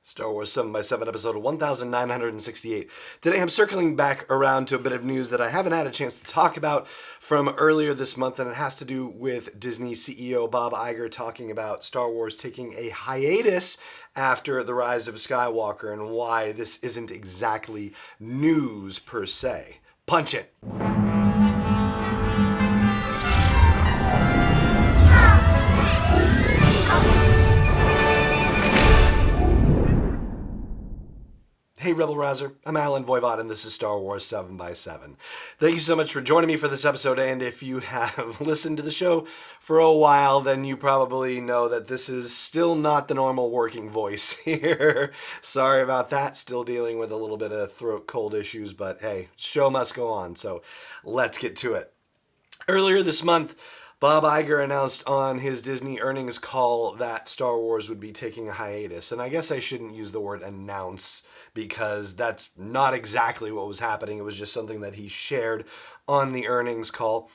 Star Wars 7 by 7 episode 1968. Today I'm circling back around to a bit of news that I haven't had a chance to talk about from earlier this month, and it has to do with Disney CEO Bob Iger talking about Star Wars taking a hiatus after the Rise of Skywalker and why this isn't exactly news per se. Punch it! Hey Rebel Rouser, I'm Alan Voivod and this is Star Wars 7 by 7. Thank you so much for joining me for this episode, and if you have listened to the show for a while, then you probably know that this is still not the normal working voice here. Sorry about that, still dealing with a little bit of throat cold issues, but hey, show must go on, so let's get to it. Earlier this month, Bob Iger announced on his Disney earnings call that Star Wars would be taking a hiatus, and I guess I shouldn't use the word announce because that's not exactly what was happening. It was just something that he shared on the earnings call.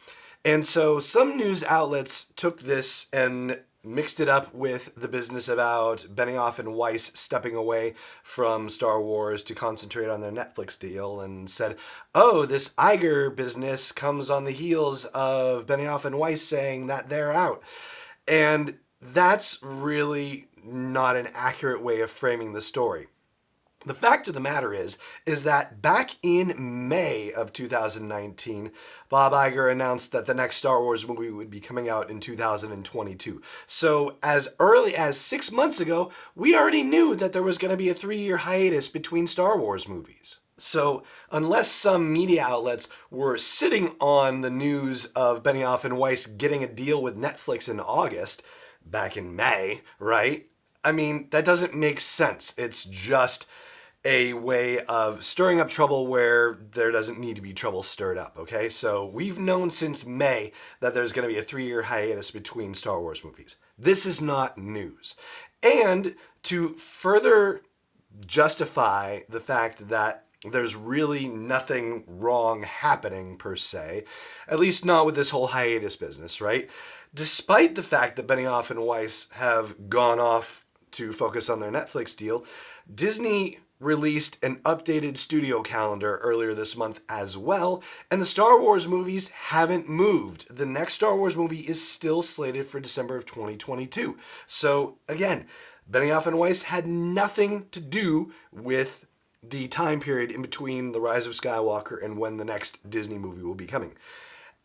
And so some news outlets took this and mixed it up with the business about Benioff and Weiss stepping away from Star Wars to concentrate on their Netflix deal and said, oh, this Iger business comes on the heels of Benioff and Weiss saying that they're out. And that's really not an accurate way of framing the story. The fact of the matter is that back in May of 2019, Bob Iger announced that the next Star Wars movie would be coming out in 2022. So as early as 6 months ago, we already knew that there was going to be a 3-year hiatus between Star Wars movies. So unless some media outlets were sitting on the news of Benioff and Weiss getting a deal with Netflix in August, back in May, right? I mean, that doesn't make sense. It's just a way of stirring up trouble where there doesn't need to be trouble stirred up, okay? So we've known since May that there's going to be a 3-year hiatus between Star Wars movies. This is not news. And to further justify the fact that there's really nothing wrong happening per se, at least not with this whole hiatus business, right? Despite the fact that Benioff and Weiss have gone off to focus on their Netflix deal, Disney released an updated studio calendar earlier this month as well, and the Star Wars movies haven't moved. The next Star Wars movie is still slated for December of 2022. So again, Benioff and Weiss had nothing to do with the time period in between The Rise of Skywalker and when the next Disney movie will be coming.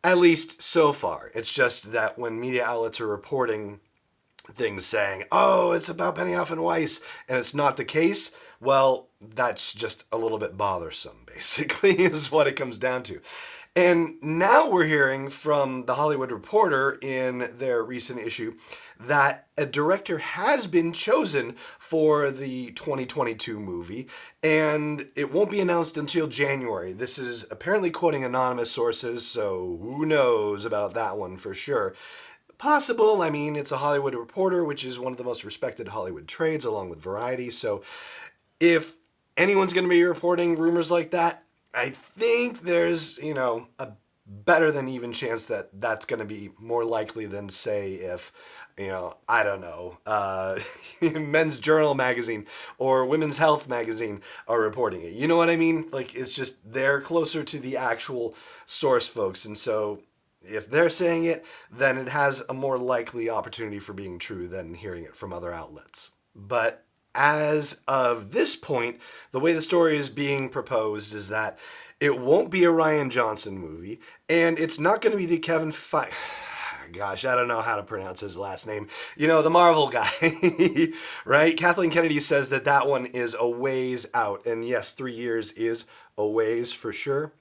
At least so far. It's just that when media outlets are reporting things saying, oh, it's about Benioff and Weiss, and it's not the case, well, that's just a little bit bothersome, basically, is what it comes down to. And now we're hearing from The Hollywood Reporter in their recent issue that a director has been chosen for the 2022 movie, and it won't be announced until January. This is apparently quoting anonymous sources, so who knows about that one for sure. Possible, I mean, it's a Hollywood Reporter, which is one of the most respected Hollywood trades, along with Variety, so if anyone's going to be reporting rumors like that, I think there's, a better than even chance that that's going to be more likely than, say, if, I don't know, Men's Journal magazine or Women's Health magazine are reporting it. You know what I mean? Like, it's just they're closer to the actual source folks, and so if they're saying it, then it has a more likely opportunity for being true than hearing it from other outlets. But as of this point, the way the story is being proposed is that it won't be a Rian Johnson movie, and it's not going to be the Kevin Feige. Gosh, I don't know how to pronounce his last name. The Marvel guy, right? Kathleen Kennedy says that one is a ways out, and yes, 3 years is a ways for sure.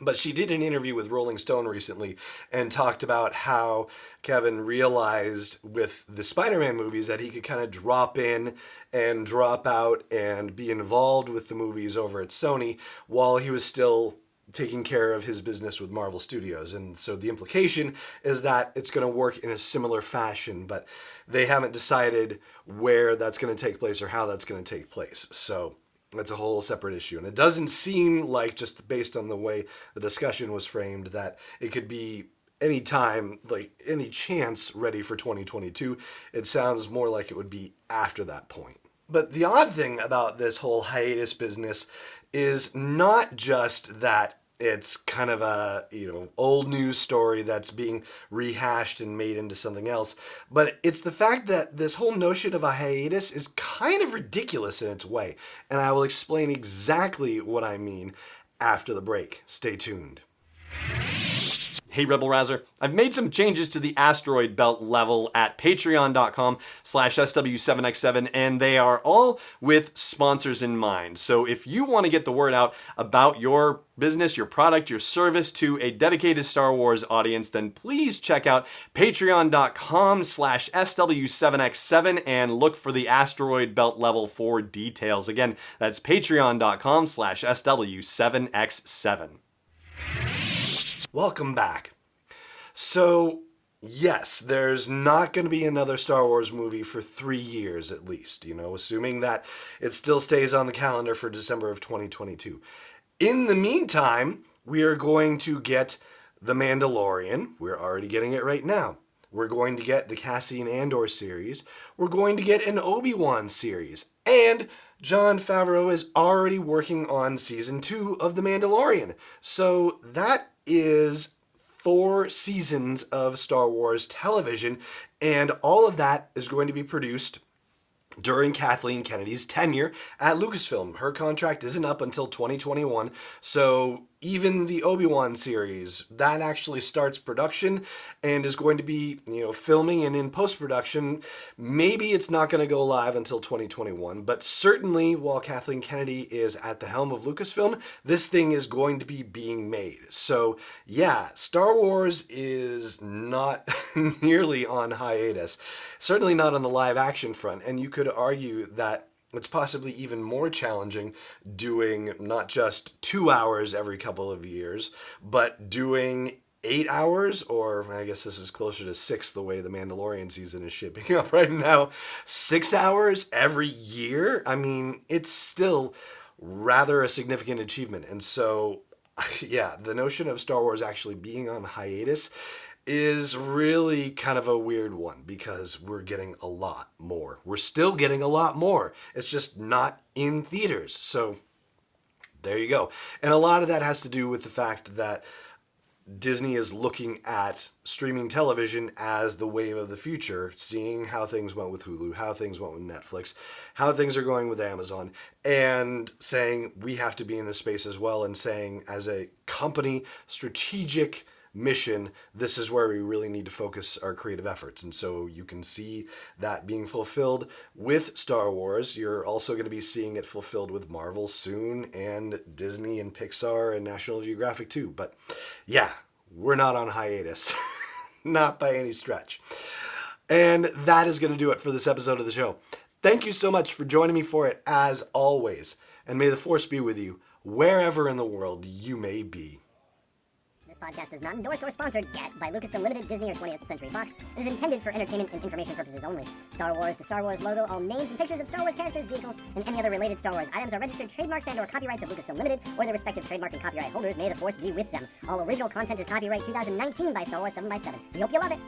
But she did an interview with Rolling Stone recently and talked about how Kevin realized with the Spider-Man movies that he could kind of drop in and drop out and be involved with the movies over at Sony while he was still taking care of his business with Marvel Studios. And so the implication is that it's going to work in a similar fashion, but they haven't decided where that's going to take place or how that's going to take place. So that's a whole separate issue. And it doesn't seem like, just based on the way the discussion was framed, that it could be any time, like any chance ready for 2022. It sounds more like it would be after that point. But the odd thing about this whole hiatus business is not just that it's kind of a, old news story that's being rehashed and made into something else, but it's the fact that this whole notion of a hiatus is kind of ridiculous in its way. And I will explain exactly what I mean after the break. Stay tuned. Hey Rebel Rouser, I've made some changes to the asteroid belt level at patreon.com/SW7X7, and they are all with sponsors in mind. So if you want to get the word out about your business, your product, your service to a dedicated Star Wars audience, then please check out patreon.com/SW7X7 and look for the asteroid belt level for details. Again, that's patreon.com/SW7X7. Welcome back. So, yes, there's not going to be another Star Wars movie for 3 years at least, assuming that it still stays on the calendar for December of 2022. In the meantime, we are going to get The Mandalorian. We're already getting it right now. We're going to get the Cassian Andor series. We're going to get an Obi-Wan series. And Jon Favreau is already working on season 2 of The Mandalorian. So that is 4 seasons of Star Wars television, and all of that is going to be produced during Kathleen Kennedy's tenure at Lucasfilm. Her contract isn't up until 2021, so even the Obi-Wan series, that actually starts production and is going to be, filming and in post-production. Maybe it's not going to go live until 2021, but certainly while Kathleen Kennedy is at the helm of Lucasfilm, this thing is going to be being made. So yeah, Star Wars is not nearly on hiatus, certainly not on the live action front, and you could argue that it's possibly even more challenging doing not just 2 hours every couple of years, but doing 8 hours, or I guess this is closer to 6 the way the Mandalorian season is shaping up right now, 6 hours every year? I mean, it's still rather a significant achievement. And so, yeah, the notion of Star Wars actually being on hiatus is really kind of a weird one because we're getting a lot more. We're still getting a lot more. It's just not in theaters. So there you go. And a lot of that has to do with the fact that Disney is looking at streaming television as the wave of the future, seeing how things went with Hulu, how things went with Netflix, how things are going with Amazon, and saying we have to be in this space as well, and saying as a company, strategic mission, this is where we really need to focus our creative efforts. And so you can see that being fulfilled with Star Wars. You're also going to be seeing it fulfilled with Marvel soon, and Disney and Pixar and National Geographic too. But yeah, we're not on hiatus. Not by any stretch. And that is going to do it for this episode of the show. Thank you so much for joining me for it, as always. And may the Force be with you, wherever in the world you may be. This podcast is not endorsed or sponsored yet by Lucasfilm Limited, Disney, or 20th Century Fox. It is intended for entertainment and information purposes only. Star Wars, the Star Wars logo, all names and pictures of Star Wars characters, vehicles, and any other related Star Wars items are registered trademarks and/or copyrights of Lucasfilm Limited or their respective trademark and copyright holders. May the Force be with them. All original content is copyright 2019 by Star Wars 7x7. We hope you love it.